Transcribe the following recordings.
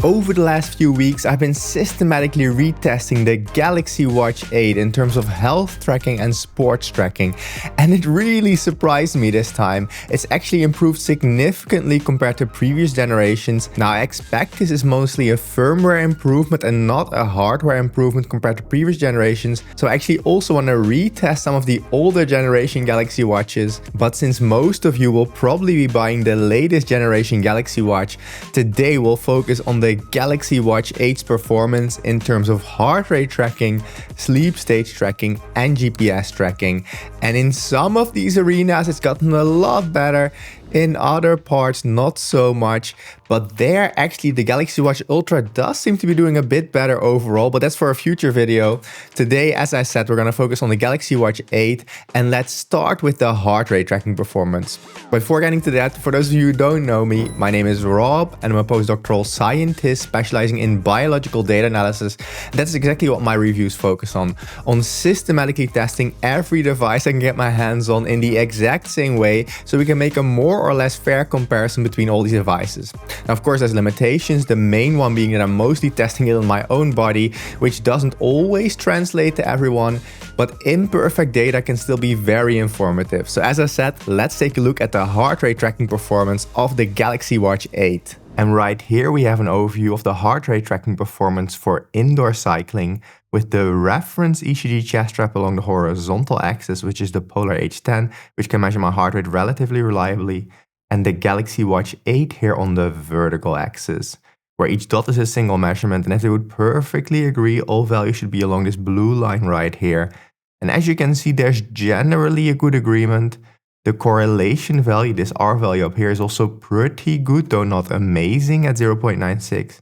Over the last few weeks, I've been systematically retesting the Galaxy Watch 8 in terms of health tracking and sports tracking, and it really surprised me this time. It's actually improved significantly compared to previous generations. Now, I expect this is mostly a firmware improvement and not a hardware improvement compared to previous generations, so I actually also want to retest some of the older generation Galaxy Watches. But since most of you will probably be buying the latest generation Galaxy Watch, today we'll focus on the Galaxy Watch 8's performance in terms of heart rate tracking, sleep stage tracking, and GPS tracking. And in some of these arenas, it's gotten a lot better. In other parts, not so much, but there actually the Galaxy Watch Ultra does seem to be doing a bit better overall, but that's for a future video. Today, as I said, we're going to focus on the Galaxy Watch 8, and let's start with the heart rate tracking performance. Before getting to that, for those of you who don't know me, my name is Rob, and I'm a postdoctoral scientist specializing in biological data analysis. That's exactly what my reviews focus on systematically testing every device I can get my hands on in the exact same way, so we can make a more or less fair comparison between all these devices. Now, of course, there's limitations, the main one being that I'm mostly testing it on my own body, which doesn't always translate to everyone, but imperfect data can still be very informative. So as I said, let's take a look at the heart rate tracking performance of the Galaxy Watch 8. And right here we have an overview of the heart rate tracking performance for indoor cycling with the reference ECG chest strap along the horizontal axis, which is the Polar H10, which can measure my heart rate relatively reliably, and the Galaxy Watch 8 here on the vertical axis, where each dot is a single measurement, and if they would perfectly agree, all values should be along this blue line right here. And as you can see, there's generally a good agreement. The correlation value, this R value up here, is also pretty good, though not amazing, at 0.96.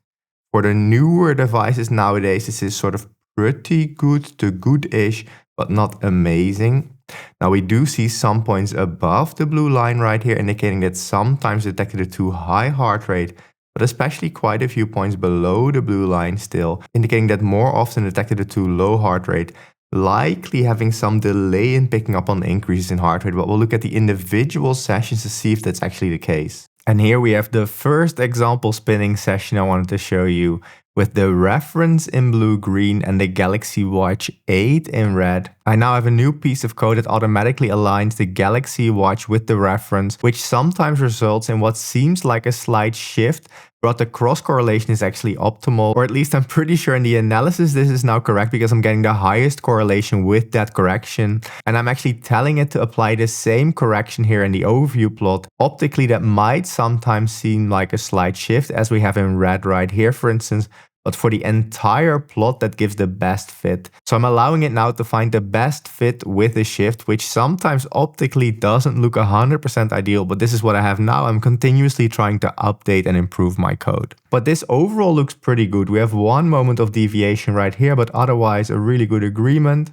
For the newer devices nowadays, this is sort of pretty good to good-ish, but not amazing. Now, we do see some points above the blue line right here, indicating that sometimes detected a too high heart rate, but especially quite a few points below the blue line still, indicating that more often detected a too low heart rate, likely having some delay in picking up on increases in heart rate, but we'll look at the individual sessions to see if that's actually the case. And here we have the first example spinning session I wanted to show you, with the reference in blue-green and the Galaxy Watch 8 in red. I now have a new piece of code that automatically aligns the Galaxy Watch with the reference, which sometimes results in what seems like a slight shift, but the cross correlation is actually optimal, or at least I'm pretty sure in the analysis this is now correct because I'm getting the highest correlation with that correction. And I'm actually telling it to apply the same correction here in the overview plot. Optically, that might sometimes seem like a slight shift, as we have in red right here, for instance, but for the entire plot that gives the best fit. So I'm allowing it now to find the best fit with a shift, which sometimes optically doesn't look 100% ideal, but this is what I have now. I'm continuously trying to update and improve my code. But this overall looks pretty good. We have one moment of deviation right here, but otherwise a really good agreement.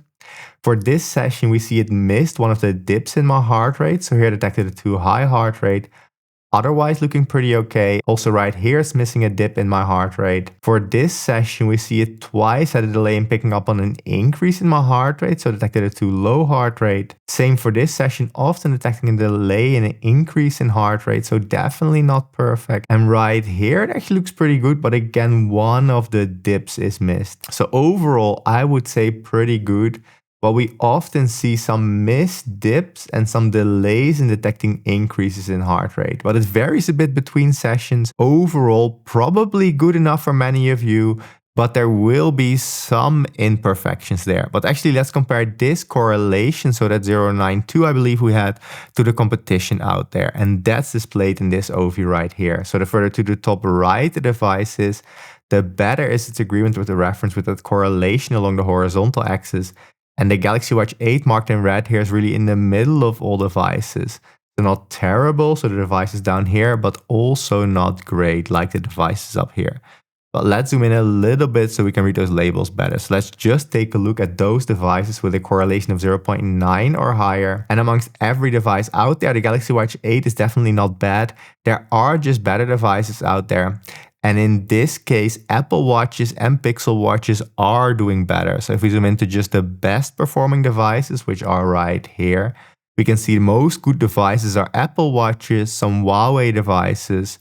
For this session, we see it missed one of the dips in my heart rate. So here detected a too high heart rate. Otherwise looking pretty okay. Also right here is missing a dip in my heart rate. For this session, we see it twice had a delay in picking up on an increase in my heart rate, so detected a too low heart rate. Same for this session, often detecting a delay in an increase in heart rate, so definitely not perfect. And right here, it actually looks pretty good, but again, one of the dips is missed. So overall, I would say pretty good. But we often see some missed dips and some delays in detecting increases in heart rate. But it varies a bit between sessions. Overall, probably good enough for many of you, but there will be some imperfections there. But actually, let's compare this correlation, so that 0.92 I believe we had, to the competition out there. And that's displayed in this overview right here. So the further to the top right the device is, the better is its agreement with the reference with that correlation along the horizontal axis. And the Galaxy Watch 8 marked in red here is really in the middle of all devices. So not terrible, so the device is down here, but also not great like the devices up here. But let's zoom in a little bit so we can read those labels better. So let's just take a look at those devices with a correlation of 0.9 or higher. And amongst every device out there, the Galaxy Watch 8 is definitely not bad. There are just better devices out there. And in this case, Apple Watches and Pixel Watches are doing better. So if we zoom into just the best performing devices, which are right here, we can see most good devices are Apple Watches, some Huawei devices,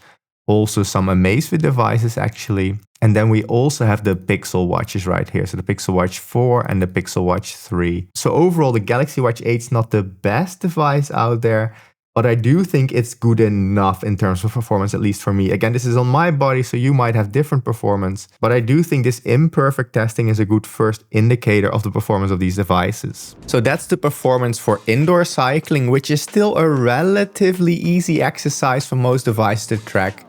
Also some Amazfit devices actually. And then we also have the Pixel watches right here. So the Pixel Watch 4 and the Pixel Watch 3. So overall, the Galaxy Watch 8 is not the best device out there, but I do think it's good enough in terms of performance, at least for me. Again, this is on my body, so you might have different performance, but I do think this imperfect testing is a good first indicator of the performance of these devices. So that's the performance for indoor cycling, which is still a relatively easy exercise for most devices to track.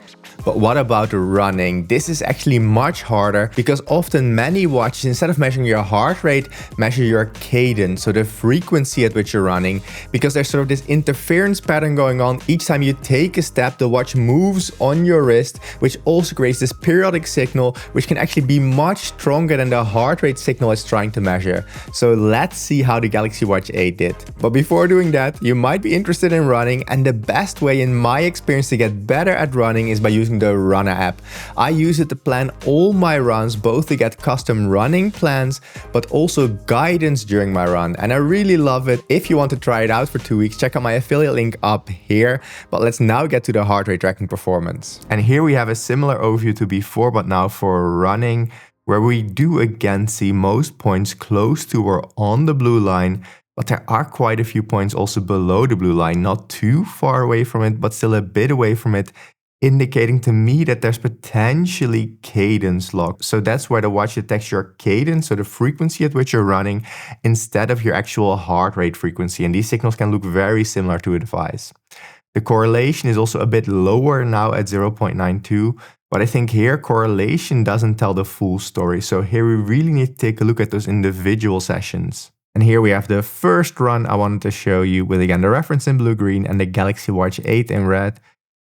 But what about running? This is actually much harder because often many watches, instead of measuring your heart rate, measure your cadence, so the frequency at which you're running, because there's sort of this interference pattern going on. Each time you take a step, the watch moves on your wrist, which also creates this periodic signal, which can actually be much stronger than the heart rate signal it's trying to measure. So let's see how the Galaxy Watch 8 did. But before doing that, you might be interested in running, and the best way in my experience to get better at running is by using the Runner app. I use it to plan all my runs, both to get custom running plans, but also guidance during my run. And I really love it. If you want to try it out for 2 weeks, check out my affiliate link up here. But let's now get to the heart rate tracking performance. And here we have a similar overview to before, but now for running, where we do again see most points close to or on the blue line. But there are quite a few points also below the blue line, not too far away from it, but still a bit away from it, indicating to me that there's potentially cadence lock. So that's where the watch detects your cadence, so the frequency at which you're running, instead of your actual heart rate frequency. And these signals can look very similar to a device. The correlation is also a bit lower now at 0.92, but I think here correlation doesn't tell the full story. So here we really need to take a look at those individual sessions. And here we have the first run I wanted to show you with, again, the reference in blue-green and the Galaxy Watch 8 in red,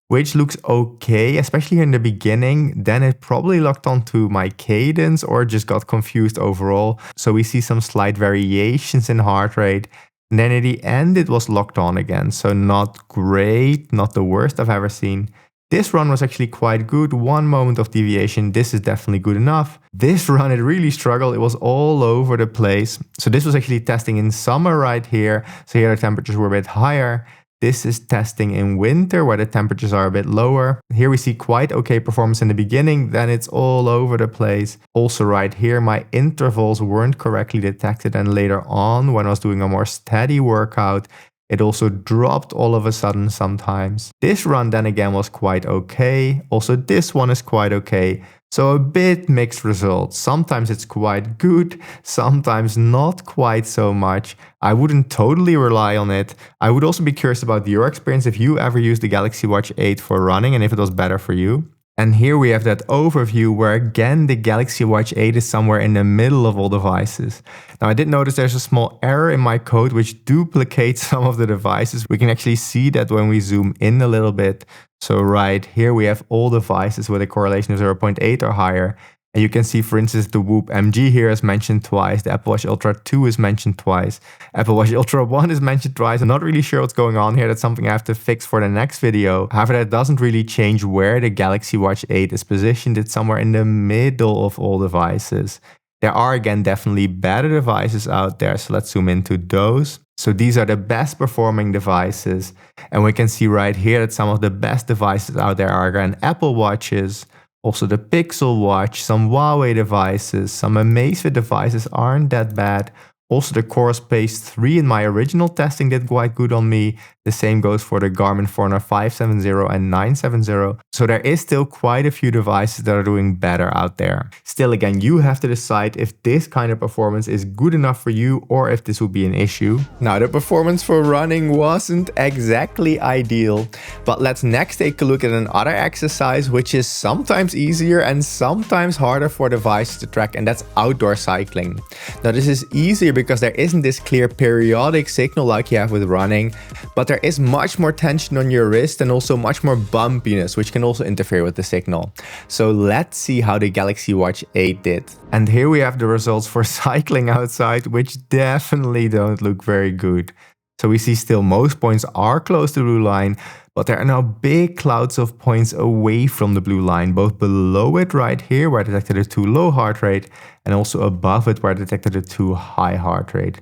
which looks okay, especially in the beginning. Then it probably locked onto my cadence or just got confused overall. So we see some slight variations in heart rate. And then at the end, it was locked on again. So not great, not the worst I've ever seen. This run was actually quite good. 1 moment of deviation. This is definitely good enough. This run, it really struggled. It was all over the place. So this was actually testing in summer right here. So here the temperatures were a bit higher. This is testing in winter where the temperatures are a bit lower. Here we see quite okay performance in the beginning, then it's all over the place. Also right here, my intervals weren't correctly detected, and later on when I was doing a more steady workout, it also dropped all of a sudden sometimes. This run then again was quite okay. Also this one is quite okay. So a bit mixed results. Sometimes it's quite good, sometimes not quite so much. I wouldn't totally rely on it. I would also be curious about your experience if you ever used the Galaxy Watch 8 for running and if it was better for you. And here we have that overview where again the Galaxy Watch 8 is somewhere in the middle of all devices. Now I did notice there's a small error in my code which duplicates some of the devices. We can actually see that when we zoom in a little bit. So right here we have all devices with a correlation of 0.8 or higher. And you can see, for instance, the Whoop MG here is mentioned twice. The Apple Watch Ultra 2 is mentioned twice. Apple Watch Ultra 1 is mentioned twice. I'm not really sure what's going on here. That's something I have to fix for the next video. However, that doesn't really change where the Galaxy Watch 8 is positioned. It's somewhere in the middle of all devices. There are, again, definitely better devices out there. So let's zoom into those. So these are the best performing devices. And we can see right here that some of the best devices out there are, again, Apple Watches, also the Pixel Watch, some Huawei devices, some Amazfit devices aren't that bad. Also the Core Space 3 in my original testing did quite good on me. The same goes for the Garmin Forerunner 570 and 970. So there is still quite a few devices that are doing better out there. Still, again, you have to decide if this kind of performance is good enough for you or if this would be an issue. Now, the performance for running wasn't exactly ideal, but let's next take a look at another exercise which is sometimes easier and sometimes harder for devices to track, and that's outdoor cycling. Now, this is easier because there isn't this clear periodic signal like you have with running, but there is much more tension on your wrist and also much more bumpiness, which can also interfere with the signal. So let's see how the Galaxy Watch 8 did. And here we have the results for cycling outside, which definitely don't look very good. So we see still most points are close to the blue line, but there are now big clouds of points away from the blue line, both below it right here where I detected a too low heart rate and also above it where I detected a too high heart rate.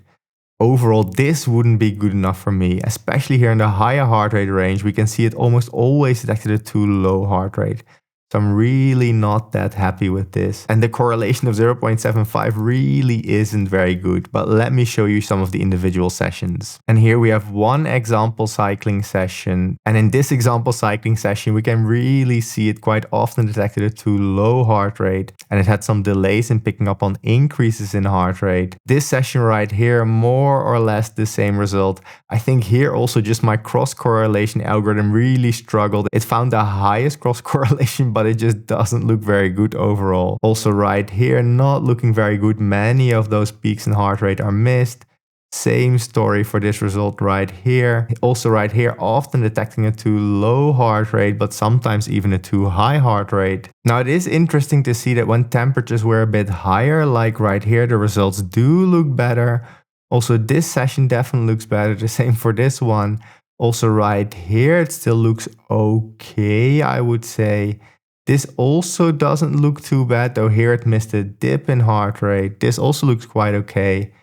Overall, this wouldn't be good enough for me, especially here in the higher heart rate range. We can see it almost always detected a too low heart rate. So I'm really not that happy with this. And the correlation of 0.75 really isn't very good, but let me show you some of the individual sessions. And here we have one example cycling session. And in this example cycling session, we can really see it quite often detected a too low heart rate. And it had some delays in picking up on increases in heart rate. This session right here, more or less the same result. I think here also just my cross correlation algorithm really struggled. It found the highest cross correlation, but it just doesn't look very good overall. Also right here, not looking very good. Many of those peaks in heart rate are missed. Same story for this result right here. Also right here, often detecting a too low heart rate, but sometimes even a too high heart rate. Now it is interesting to see that when temperatures were a bit higher, like right here, the results do look better. Also this session definitely looks better. The same for this one. Also right here, it still looks okay, I would say. This also doesn't look too bad, though here it missed a dip in heart rate. This also looks quite okay.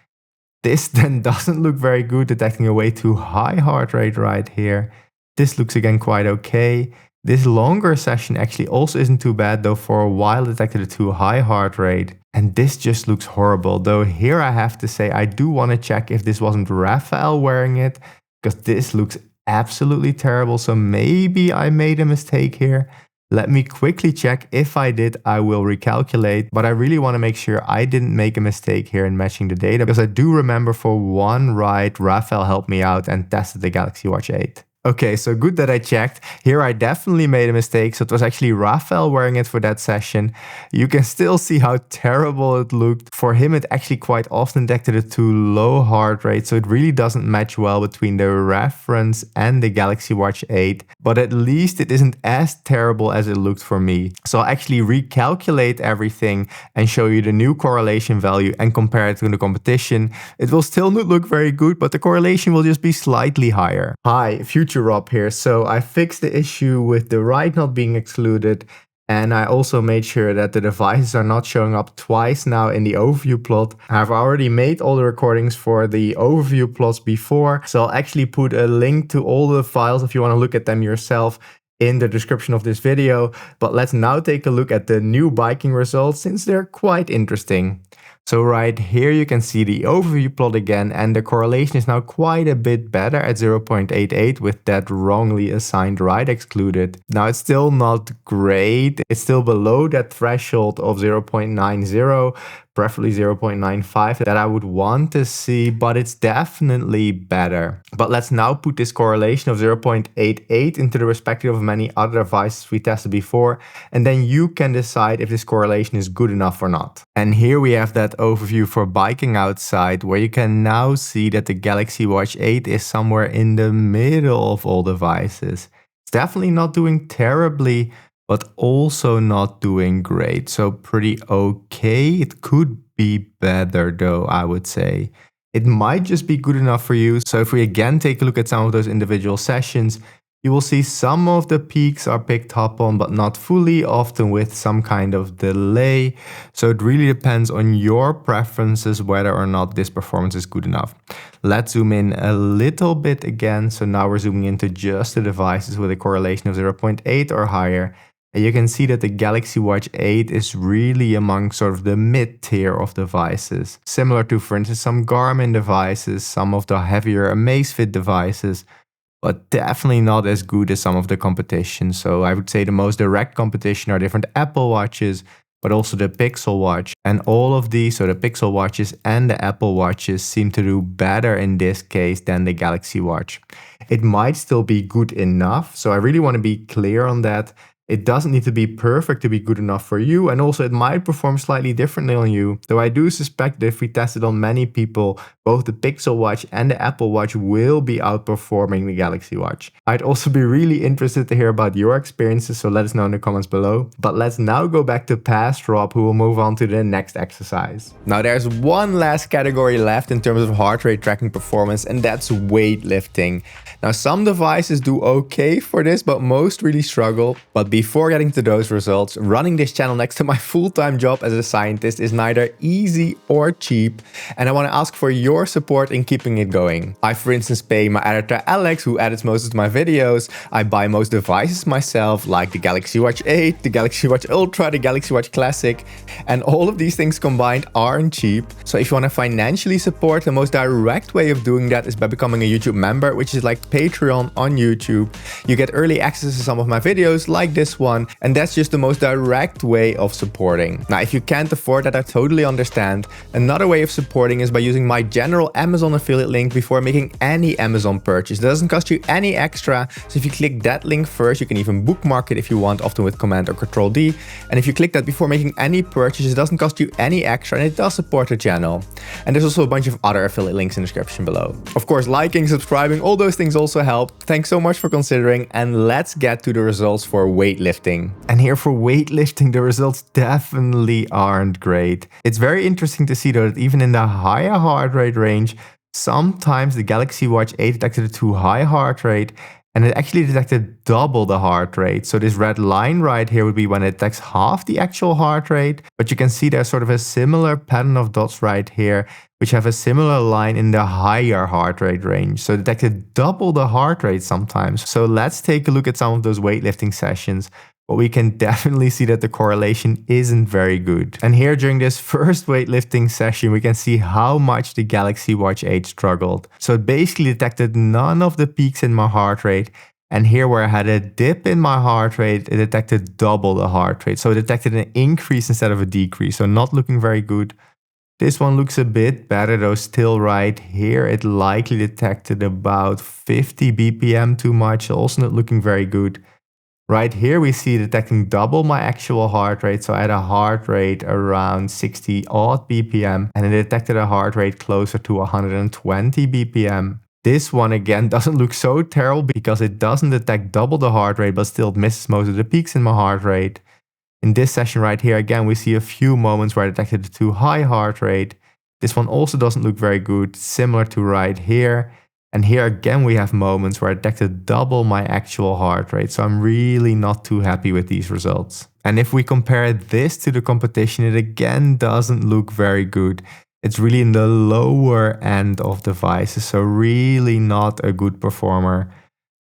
This then doesn't look very good, detecting a way too high heart rate right here. This looks again quite okay. This longer session actually also isn't too bad, though for a while detected a too high heart rate. And this just looks horrible, though here I have to say I do want to check if this wasn't Raphael wearing it, because this looks absolutely terrible. So maybe I made a mistake here. Let me quickly check. If I did, I will recalculate, but I really want to make sure I didn't make a mistake here in matching the data, because I do remember for one ride, Raphael helped me out and tested the Galaxy Watch 8. Okay, so good that I checked. Here I definitely made a mistake, so it was actually Raphael wearing it for that session. You can still see how terrible it looked. For him, it actually quite often detected a too low heart rate, so it really doesn't match well between the reference and the Galaxy Watch 8. But at least it isn't as terrible as it looked for me. So I'll actually recalculate everything and show you the new correlation value and compare it to the competition. It will still not look very good, but the correlation will just be slightly higher. Hi, Future Rob here. So I fixed the issue with the ride not being excluded, and I also made sure that the devices are not showing up twice now in the overview plot. I've already made all the recordings for the overview plots before, so I'll actually put a link to all the files if you want to look at them yourself in the description of this video. But let's now take a look at the new biking results, since they're quite interesting. So right here you can see the overview plot again, and the correlation is now quite a bit better at 0.88 with that wrongly assigned ride excluded. Now it's still not great, it's still below that threshold of 0.90, preferably 0.95 that I would want to see, but it's definitely better. But let's now put this correlation of 0.88 into the perspective of many other devices we tested before, and then you can decide if this correlation is good enough or not. And here we have that overview for biking outside, where you can now see that the Galaxy Watch 8 is somewhere in the middle of all devices. It's definitely not doing terribly, but also not doing great. So pretty okay. It could be better though, I would say. It might just be good enough for you. So if we again take a look at some of those individual sessions, you will see some of the peaks are picked up on, but not fully, often with some kind of delay. So it really depends on your preferences whether or not this performance is good enough. Let's zoom in a little bit again. So now we're zooming into just the devices with a correlation of 0.8 or higher. And you can see that the Galaxy Watch 8 is really among sort of the mid-tier of devices. Similar to, for instance, some Garmin devices, some of the heavier Amazfit devices, but definitely not as good as some of the competition. So I would say the most direct competition are different Apple Watches, but also the Pixel Watch. And all of these, so the Pixel Watches and the Apple Watches, seem to do better in this case than the Galaxy Watch. It might still be good enough, so I really want to be clear on that. It doesn't need to be perfect to be good enough for you, and also it might perform slightly differently on you, though I do suspect that if we test it on many people, both the Pixel Watch and the Apple Watch will be outperforming the Galaxy Watch. I'd also be really interested to hear about your experiences, so let us know in the comments below. But let's now go back to past Rob, who will move on to the next exercise. Now there's one last category left in terms of heart rate tracking performance, and that's weightlifting. Now some devices do okay for this, but most really struggle. But Before getting to those results, running this channel next to my full-time job as a scientist is neither easy or cheap, and I want to ask for your support in keeping it going. I, for instance, pay my editor Alex, who edits most of my videos. I buy most devices myself, like the Galaxy Watch 8, the Galaxy Watch Ultra, the Galaxy Watch Classic, and all of these things combined aren't cheap. So if you want to financially support, the most direct way of doing that is by becoming a YouTube member, which is like Patreon on YouTube. You get early access to some of my videos like this one, and that's just the most direct way of supporting. Now, if you can't afford that, I totally understand. Another way of supporting is by using my general Amazon affiliate link before making any Amazon purchase. It doesn't cost you any extra, so if you click that link first, you can even bookmark it if you want, often with Command or Control D. And if you click that before making any purchase, it doesn't cost you any extra, and it does support the channel. And there's also a bunch of other affiliate links in the description below. Of course, liking, subscribing, all those things also help. Thanks so much for considering, and let's get to the results for weightlifting. And here for weightlifting, the results definitely aren't great. It's very interesting to see though that even in the higher heart rate range, sometimes the Galaxy Watch 8 detected a too high heart rate, and it actually detected double the heart rate. So this red line right here would be when it detects half the actual heart rate, but you can see there's sort of a similar pattern of dots right here, which have a similar line in the higher heart rate range. So it detected double the heart rate sometimes. So let's take a look at some of those weightlifting sessions. But we can definitely see that the correlation isn't very good. And here during this first weightlifting session, we can see how much the Galaxy Watch 8 struggled. So it basically detected none of the peaks in my heart rate. And here where I had a dip in my heart rate, it detected double the heart rate. So it detected an increase instead of a decrease. So not looking very good. This one looks a bit better though, still right here. It likely detected about 50 BPM too much, also not looking very good. Right here we see detecting double my actual heart rate, so I had a heart rate around 60 odd BPM, and it detected a heart rate closer to 120 BPM. This one again doesn't look so terrible because it doesn't detect double the heart rate, but still misses most of the peaks in my heart rate. In this session right here, again, we see a few moments where I detected a too high heart rate. This one also doesn't look very good, similar to right here. And here again, we have moments where I detected double my actual heart rate. So I'm really not too happy with these results. And if we compare this to the competition, it again doesn't look very good. It's really in the lower end of devices, so really not a good performer.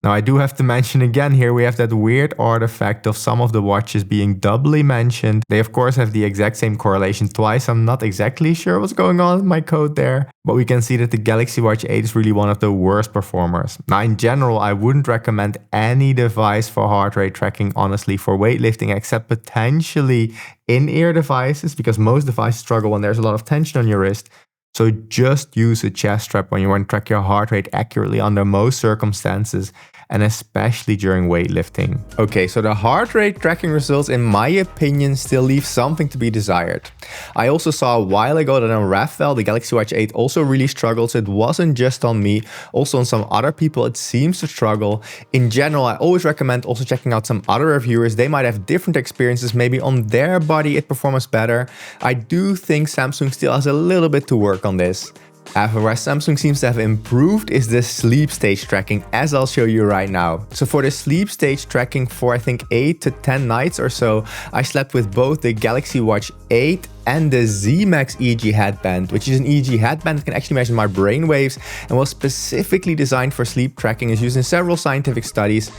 Now I do have to mention again here, we have that weird artifact of some of the watches being doubly mentioned. They of course have the exact same correlation twice. I'm not exactly sure what's going on in my code there, but we can see that the Galaxy Watch 8 is really one of the worst performers. Now in general, I wouldn't recommend any device for heart rate tracking, honestly, for weightlifting, except potentially in-ear devices, because most devices struggle when there's a lot of tension on your wrist. So just use a chest strap when you want to track your heart rate accurately under most circumstances, and especially during weightlifting. Okay, so the heart rate tracking results, in my opinion, still leave something to be desired. I also saw a while ago that on Rafel, the Galaxy Watch 8 also really struggles. It wasn't just on me, also on some other people it seems to struggle. In general, I always recommend also checking out some other reviewers. They might have different experiences, maybe on their body it performs better. I do think Samsung still has a little bit to work on this. However, where Samsung seems to have improved is the sleep stage tracking, as I'll show you right now. So for the sleep stage tracking for I think 8 to 10 nights or so, I slept with both the Galaxy Watch 8 and the Z-Max EEG headband, which is an EEG headband that can actually measure my brain waves and was specifically designed for sleep tracking. It's used in several scientific studies.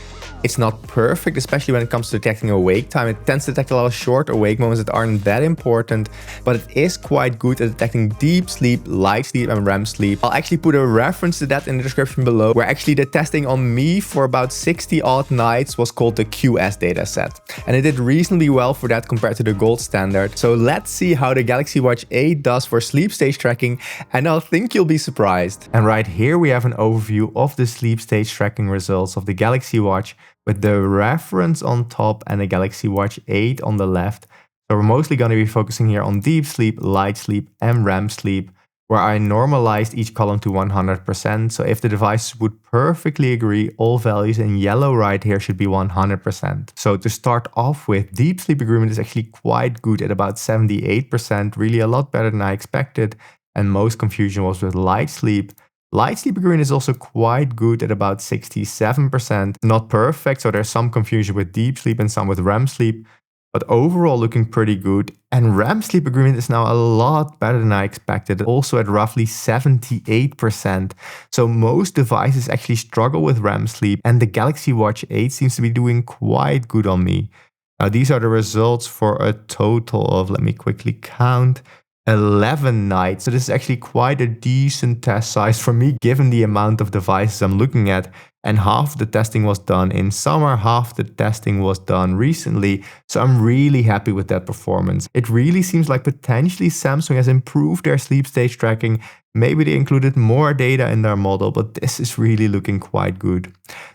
It's not perfect, especially when it comes to detecting awake time. It tends to detect a lot of short awake moments that aren't that important, but it is quite good at detecting deep sleep, light sleep, and REM sleep. I'll actually put a reference to that in the description below, where actually the testing on me for about 60 odd nights was called the QS dataset. And it did reasonably well for that compared to the gold standard. So let's see how the Galaxy Watch 8 does for sleep stage tracking, and I think you'll be surprised. And right here we have an overview of the sleep stage tracking results of the Galaxy Watch, with the reference on top and the Galaxy Watch 8 on the left. So we're mostly going to be focusing here on deep sleep, light sleep, and REM sleep, where I normalized each column to 100%. So if the devices would perfectly agree, all values in yellow right here should be 100%. So to start off with, deep sleep agreement is actually quite good at about 78%, really a lot better than I expected. And most confusion was with light sleep, Light sleep agreement is also quite good at about 67%. Not perfect, so there's some confusion with deep sleep and some with REM sleep, but overall looking pretty good. And REM sleep agreement is now a lot better than I expected, also at roughly 78%. So most devices actually struggle with REM sleep, and the Galaxy Watch 8 seems to be doing quite good on me. Now these are the results for a total of, let me quickly count, 11 nights. So this is actually quite a decent test size for me given the amount of devices I'm looking at. And half the testing was done in summer, half the testing was done recently. So I'm really happy with that performance. It really seems like potentially Samsung has improved their sleep stage tracking. Maybe they included more data in their model, but this is really looking quite good.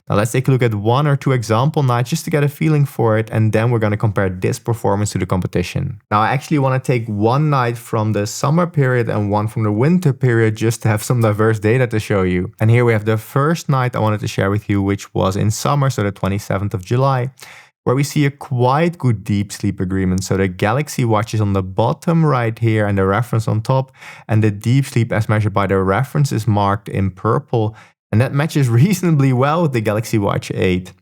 Now let's take a look at 1 or 2 example nights just to get a feeling for it, and then we're going to compare this performance to the competition. Now I actually want to take one night from the summer period and one from the winter period just to have some diverse data to show you. And here we have the first night I wanted to share with you, which was in summer, so the 27th of July. Where we see a quite good deep sleep agreement. So the Galaxy Watch is on the bottom right here and the reference on top, and the deep sleep as measured by the reference is marked in purple, and that matches reasonably well with the Galaxy Watch 8.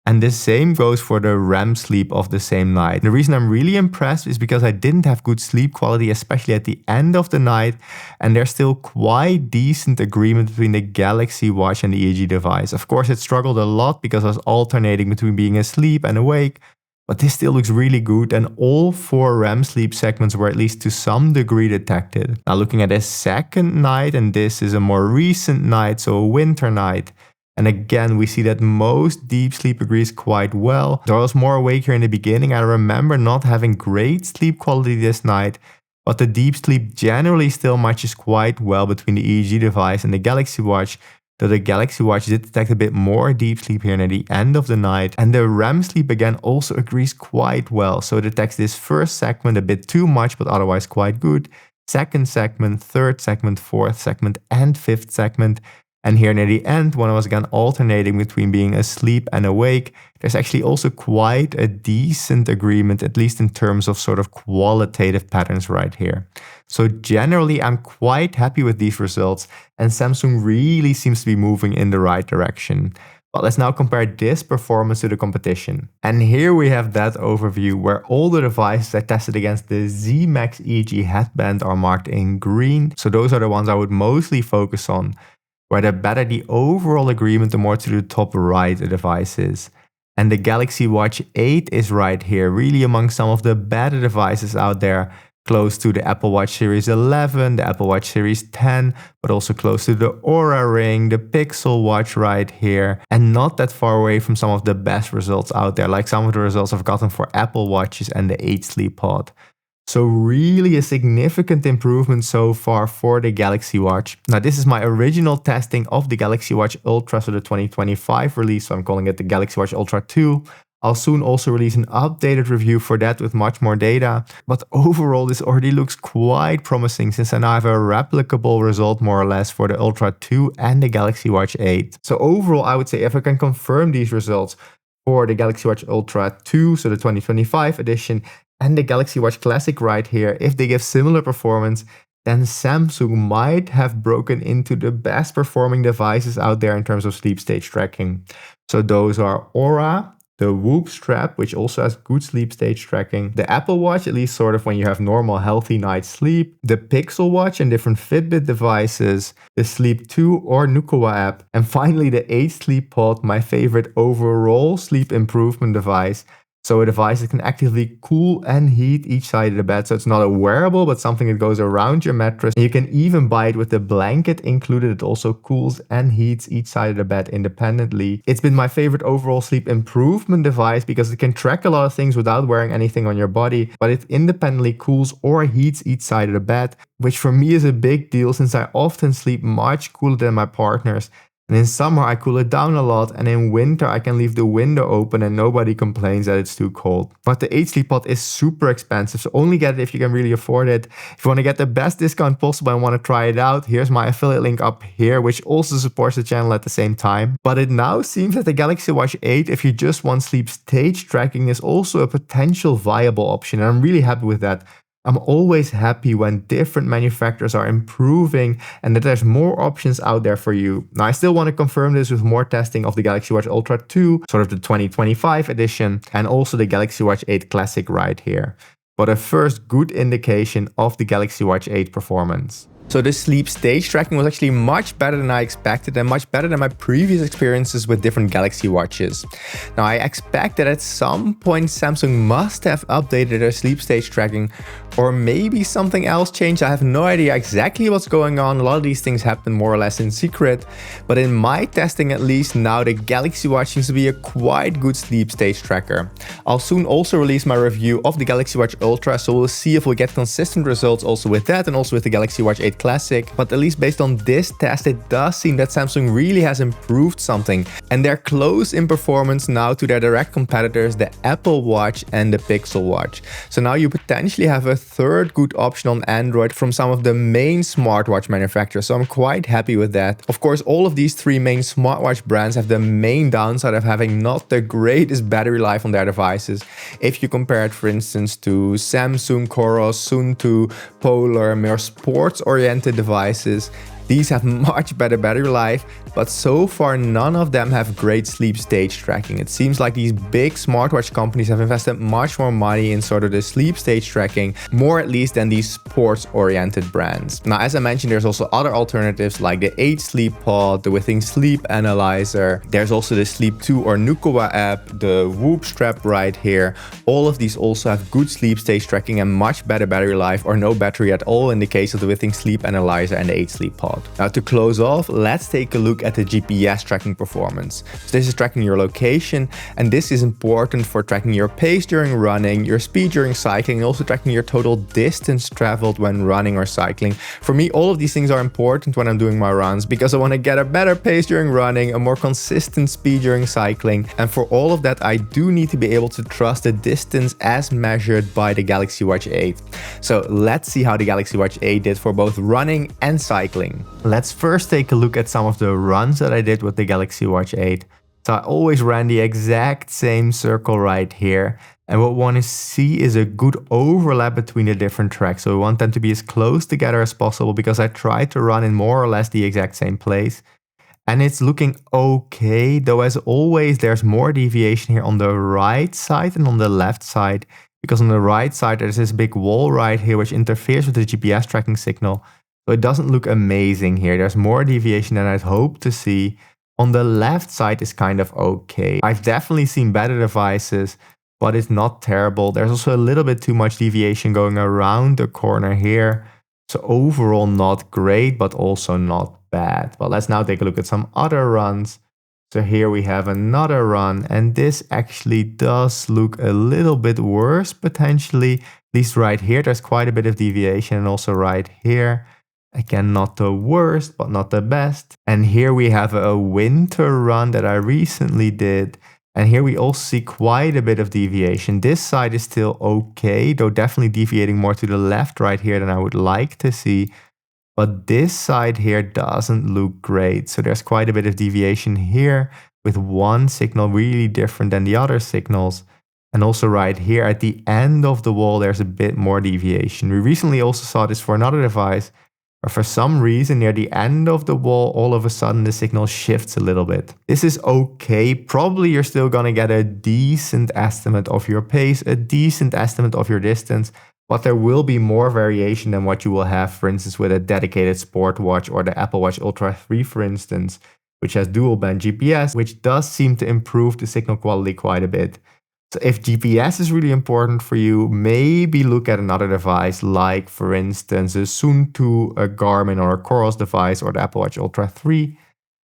And the same goes for the REM sleep of the same night. The reason I'm really impressed is because I didn't have good sleep quality, especially at the end of the night, and there's still quite decent agreement between the Galaxy Watch and the EEG device. Of course, it struggled a lot because I was alternating between being asleep and awake, but this still looks really good, and all 4 REM sleep segments were at least to some degree detected. Now looking at a second night, and this is a more recent night, so a winter night. And again, we see that most deep sleep agrees quite well. Though I was more awake here in the beginning, I remember not having great sleep quality this night, but the deep sleep generally still matches quite well between the EEG device and the Galaxy Watch, though the Galaxy Watch did detect a bit more deep sleep here near the end of the night. And the REM sleep again also agrees quite well, so it detects this first segment a bit too much, but otherwise quite good. Second segment, third segment, fourth segment, and fifth segment. And here near the end, when I was again alternating between being asleep and awake, there's actually also quite a decent agreement, at least in terms of sort of qualitative patterns right here. So generally, I'm quite happy with these results, and Samsung really seems to be moving in the right direction. But let's now compare this performance to the competition. And here we have that overview where all the devices I tested against the Z Max EEG headband are marked in green. So those are the ones I would mostly focus on. Where the better the overall agreement, the more to the top right the device is. And the Galaxy Watch 8 is right here, really among some of the better devices out there, close to the Apple Watch Series 11, the Apple Watch Series 10, but also close to the Aura Ring, the Pixel Watch right here, and not that far away from some of the best results out there, like some of the results I've gotten for Apple Watches and the 8 Sleep Pod. So really a significant improvement so far for the Galaxy Watch. Now this is my original testing of the Galaxy Watch Ultra, so the 2025 release, so I'm calling it the Galaxy Watch Ultra 2. I'll soon also release an updated review for that with much more data, but overall this already looks quite promising since I now have a replicable result more or less for the Ultra 2 and the Galaxy Watch 8. So overall I would say if I can confirm these results for the Galaxy Watch Ultra 2, so the 2025 edition, and the Galaxy Watch Classic right here, if they give similar performance, then Samsung might have broken into the best performing devices out there in terms of sleep stage tracking. So those are Aura, the Whoop strap, which also has good sleep stage tracking, the Apple Watch, at least sort of when you have normal healthy night's sleep, the Pixel Watch and different Fitbit devices, the Sleep 2 or Nukoa app, and finally the 8 Sleep Pod, my favorite overall sleep improvement device. So a device that can actively cool and heat each side of the bed. So it's not a wearable, but something that goes around your mattress. And you can even buy it with the blanket included. It also cools and heats each side of the bed independently. It's been my favorite overall sleep improvement device because it can track a lot of things without wearing anything on your body, but it independently cools or heats each side of the bed, which for me is a big deal since I often sleep much cooler than my partners. And in summer, I cool it down a lot, and in winter, I can leave the window open and nobody complains that it's too cold. But the 8 Sleep Pod is super expensive, so only get it if you can really afford it. If you want to get the best discount possible and want to try it out, here's my affiliate link up here, which also supports the channel at the same time. But it now seems that the Galaxy Watch 8, if you just want sleep stage tracking, is also a potential viable option, and I'm really happy with that. I'm always happy when different manufacturers are improving and that there's more options out there for you. Now, I still want to confirm this with more testing of the Galaxy Watch Ultra 2, sort of the 2025 edition, and also the Galaxy Watch 8 Classic right here. But a first good indication of the Galaxy Watch 8 performance. So the sleep stage tracking was actually much better than I expected and much better than my previous experiences with different Galaxy Watches. Now I expect that at some point Samsung must have updated their sleep stage tracking, or maybe something else changed. I have no idea exactly what's going on. A lot of these things happen more or less in secret, but in my testing at least now the Galaxy Watch seems to be a quite good sleep stage tracker. I'll soon also release my review of the Galaxy Watch Ultra, so we'll see if we get consistent results also with that and also with the Galaxy Watch 8 Classic. But at least based on this test, it does seem that Samsung really has improved something, and they're close in performance now to their direct competitors, the Apple Watch and the Pixel Watch. So now you potentially have a third good option on Android from some of the main smartwatch manufacturers, so I'm quite happy with that. Of course, all of these three main smartwatch brands have the main downside of having not the greatest battery life on their devices. If you compare it, for instance, to Samsung, Coros, Suunto, Polar, more sports-oriented devices, these have much better battery life, but so far none of them have great sleep stage tracking. It seems like these big smartwatch companies have invested much more money in sort of the sleep stage tracking, more at least than these sports-oriented brands. Now, as I mentioned, there's also other alternatives like the 8 Sleep Pod, the Withings Sleep Analyzer. There's also the Sleep 2 or Nukoa app, the Whoop strap right here. All of these also have good sleep stage tracking and much better battery life, or no battery at all in the case of the Withings Sleep Analyzer and the 8 Sleep Pod. Now, to close off, let's take a look at the GPS tracking performance. So this is tracking your location, and this is important for tracking your pace during running, your speed during cycling, and also tracking your total distance traveled when running or cycling. For me, all of these things are important when I'm doing my runs because I want to get a better pace during running, a more consistent speed during cycling, and for all of that I do need to be able to trust the distance as measured by the Galaxy Watch 8. So let's see how the Galaxy Watch 8 did for both running and cycling. Let's first take a look at some of the runs that I did with the Galaxy Watch 8. So I always ran the exact same circle right here. And what we want to see is a good overlap between the different tracks. So we want them to be as close together as possible because I tried to run in more or less the exact same place. And it's looking okay, though as always there's more deviation here on the right side than on the left side. Because on the right side there's this big wall right here which interferes with the GPS tracking signal. So it doesn't look amazing here. There's more deviation than I'd hoped to see. On the left side is kind of okay. I've definitely seen better devices, but it's not terrible. There's also a little bit too much deviation going around the corner here. So overall not great, but also not bad. But let's now take a look at some other runs. So here we have another run, and this actually does look a little bit worse potentially. At least right here, there's quite a bit of deviation, and also right here. Again, not the worst, but not the best. And here we have a winter run that I recently did. And here we also see quite a bit of deviation. This side is still okay, though definitely deviating more to the left right here than I would like to see. But this side here doesn't look great. So there's quite a bit of deviation here with one signal really different than the other signals. And also right here at the end of the wall, there's a bit more deviation. We recently also saw this for another device, or for some reason near the end of the wall, all of a sudden the signal shifts a little bit. This is okay. Probably you're still gonna get a decent estimate of your pace, a decent estimate of your distance, but there will be more variation than what you will have, for instance, with a dedicated sport watch or the Apple Watch Ultra 3, for instance, which has dual band GPS, which does seem to improve the signal quality quite a bit. So if GPS is really important for you, maybe look at another device like, for instance, a Suunto, a Garmin or a Coros device or the Apple Watch Ultra 3.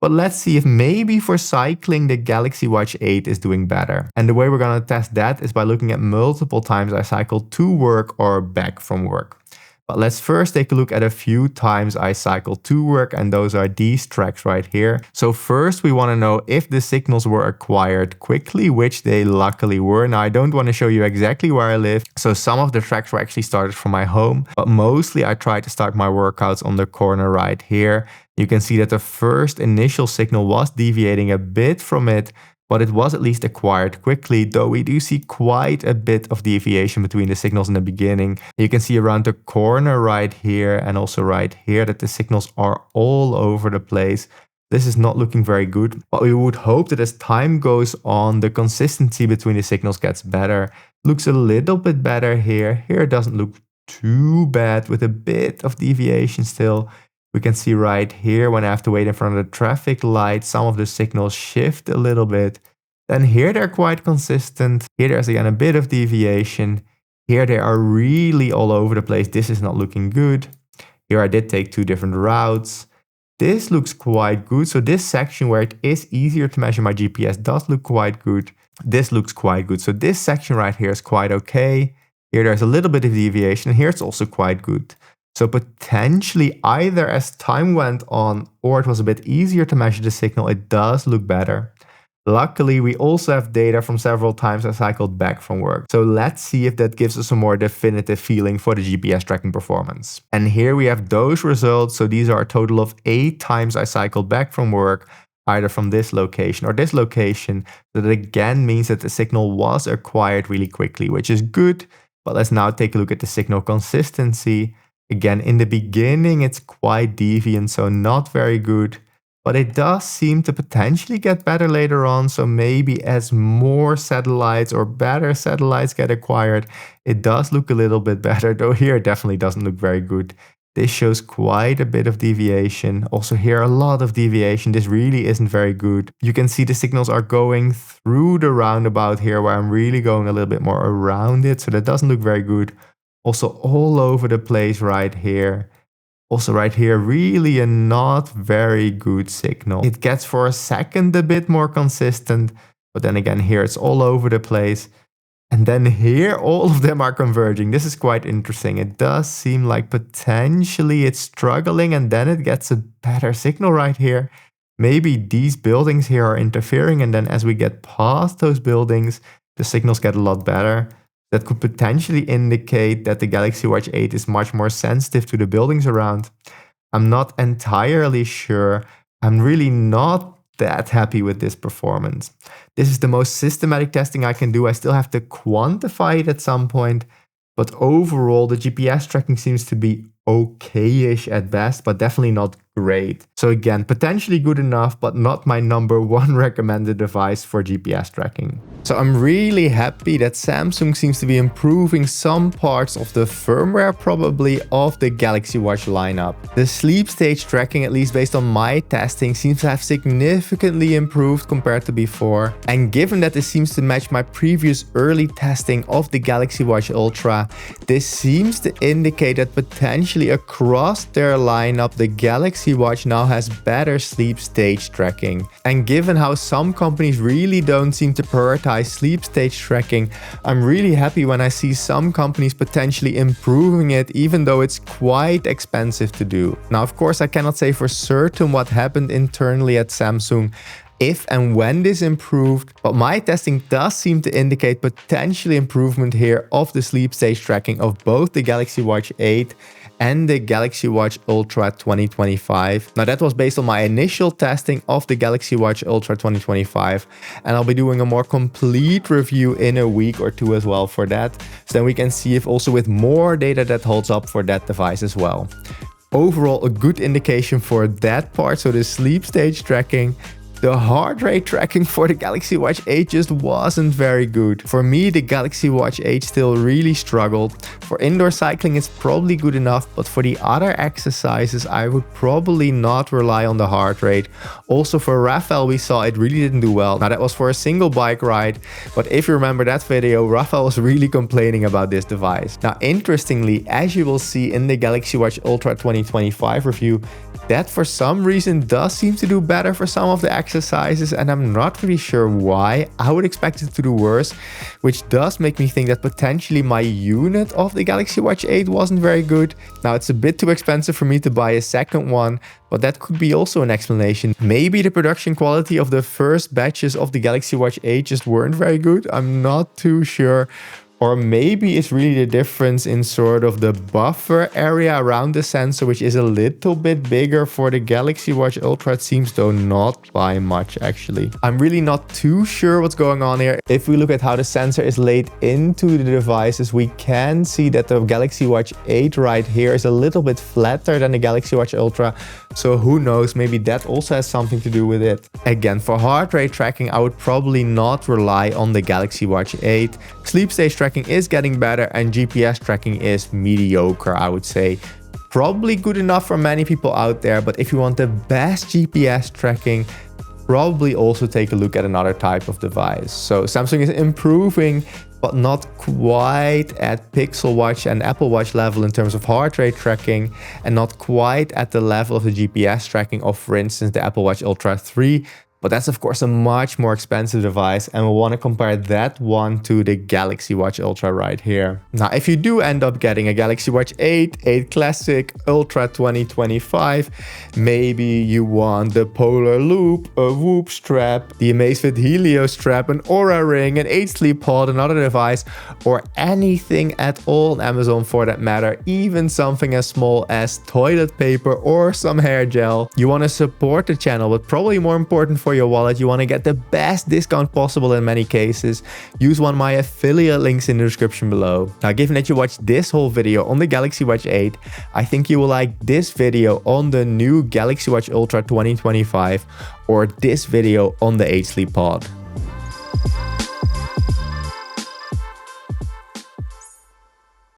But let's see if maybe for cycling the Galaxy Watch 8 is doing better. And the way we're going to test that is by looking at multiple times I cycled to work or back from work. But let's first take a look at a few times I cycled to work, and those are these tracks right here. So first we want to know if the signals were acquired quickly, which they luckily were. Now I don't want to show you exactly where I live, so some of the tracks were actually started from my home, but mostly I tried to start my workouts on the corner right here. You can see that the first initial signal was deviating a bit from it, but it was at least acquired quickly, though we do see quite a bit of deviation between the signals in the beginning. You can see around the corner right here and also right here that the signals are all over the place. This is not looking very good, but we would hope that as time goes on, the consistency between the signals gets better. Looks a little bit better here. Here it doesn't look too bad with a bit of deviation still. We can see right here when I have to wait in front of the traffic light, some of the signals shift a little bit. Then here they're quite consistent. Here there's again a bit of deviation. Here they are really all over the place. This is not looking good. Here I did take 2 different routes. This looks quite good. So this section where it is easier to measure my GPS does look quite good. This looks quite good. So this section right here is quite okay. Here there's a little bit of deviation. Here it's also quite good. So potentially either as time went on or it was a bit easier to measure the signal, it does look better. Luckily, we also have data from several times I cycled back from work. So let's see if that gives us a more definitive feeling for the GPS tracking performance. And here we have those results. So these are a total of 8 times I cycled back from work, either from this location or this location. So that again means that the signal was acquired really quickly, which is good. But let's now take a look at the signal consistency. Again, in the beginning, it's quite deviant, so not very good. But it does seem to potentially get better later on. So maybe as more satellites or better satellites get acquired, it does look a little bit better. Though here it definitely doesn't look very good. This shows quite a bit of deviation. Also here a lot of deviation. This really isn't very good. You can see the signals are going through the roundabout here where I'm really going a little bit more around it. So that doesn't look very good. Also all over the place right here. Also right here, really a not very good signal. It gets for a second a bit more consistent, but then again here it's all over the place. And then here all of them are converging. This is quite interesting. It does seem like potentially it's struggling and then it gets a better signal right here. Maybe these buildings here are interfering and then as we get past those buildings, the signals get a lot better. That could potentially indicate that the Galaxy Watch 8 is much more sensitive to the buildings around. I'm not entirely sure. I'm really not that happy with this performance. This is the most systematic testing I can do. I still have to quantify it at some point. But overall, the GPS tracking seems to be okay-ish at best, but definitely not great. So again, potentially good enough, but not my #1 recommended device for GPS tracking. So I'm really happy that Samsung seems to be improving some parts of the firmware probably of the Galaxy Watch lineup. The sleep stage tracking, at least based on my testing, seems to have significantly improved compared to before. And given that this seems to match my previous early testing of the Galaxy Watch Ultra, this seems to indicate that potentially across their lineup, the Galaxy Watch now has better sleep stage tracking. And given how some companies really don't seem to prioritize sleep stage tracking, I'm really happy when I see some companies potentially improving it, even though it's quite expensive to do. Now, of course, I cannot say for certain what happened internally at Samsung, if and when this improved, but my testing does seem to indicate potential improvement here of the sleep stage tracking of both the Galaxy Watch 8 and the Galaxy Watch Ultra 2025. Now that was based on my initial testing of the Galaxy Watch Ultra 2025, and I'll be doing a more complete review in a week or two as well for that, so then we can see if also with more data that holds up for that device as well. Overall, a good indication for that part, so the sleep stage tracking. The heart rate tracking for the Galaxy Watch 8 just wasn't very good. For me, the Galaxy Watch 8 still really struggled. For indoor cycling, it's probably good enough, but for the other exercises, I would probably not rely on the heart rate. Also for Rafael, we saw it really didn't do well. Now that was for a single bike ride, but if you remember that video, Rafael was really complaining about this device. Now, interestingly, as you will see in the Galaxy Watch Ultra 2025 review, that for some reason does seem to do better for some of the exercises, and I'm not really sure why. I would expect it to do worse, which does make me think that potentially my unit of the Galaxy Watch 8 wasn't very good. Now it's a bit too expensive for me to buy a second one, but that could be also an explanation. Maybe the production quality of the first batches of the Galaxy Watch 8 just weren't very good. I'm not too sure. Or maybe it's really the difference in sort of the buffer area around the sensor, which is a little bit bigger for the Galaxy Watch Ultra. It seems, though, not by much actually. I'm really not too sure what's going on here. If we look at how the sensor is laid into the devices, we can see that the Galaxy Watch 8 right here is a little bit flatter than the Galaxy Watch Ultra. So who knows, maybe that also has something to do with it. Again, for heart rate tracking, I would probably not rely on the Galaxy Watch 8. Sleep stage tracking is getting better, and GPS tracking is mediocre, I would say. Probably good enough for many people out there, but if you want the best GPS tracking, probably also take a look at another type of device. So Samsung is improving, but not quite at Pixel Watch and Apple Watch level in terms of heart rate tracking, and not quite at the level of the GPS tracking of, for instance, the Apple Watch Ultra 3. But that's of course a much more expensive device, and we want to compare that one to the Galaxy Watch Ultra right here. Now, if you do end up getting a Galaxy Watch 8, 8 Classic, Ultra 2025, maybe you want the Polar Loop, a Whoop strap, the Amazfit Helio strap, an Aura ring, an 8 Sleep pod, another device, or anything at all on Amazon for that matter, even something as small as toilet paper or some hair gel. You want to support the channel, but probably more important for your wallet, you want to get the best discount possible in many cases. Use one of my affiliate links in the description below. Now, given that you watched this whole video on the Galaxy Watch 8, I think you will like this video on the new Galaxy Watch Ultra 2025 or this video on the 8 Sleep Pod.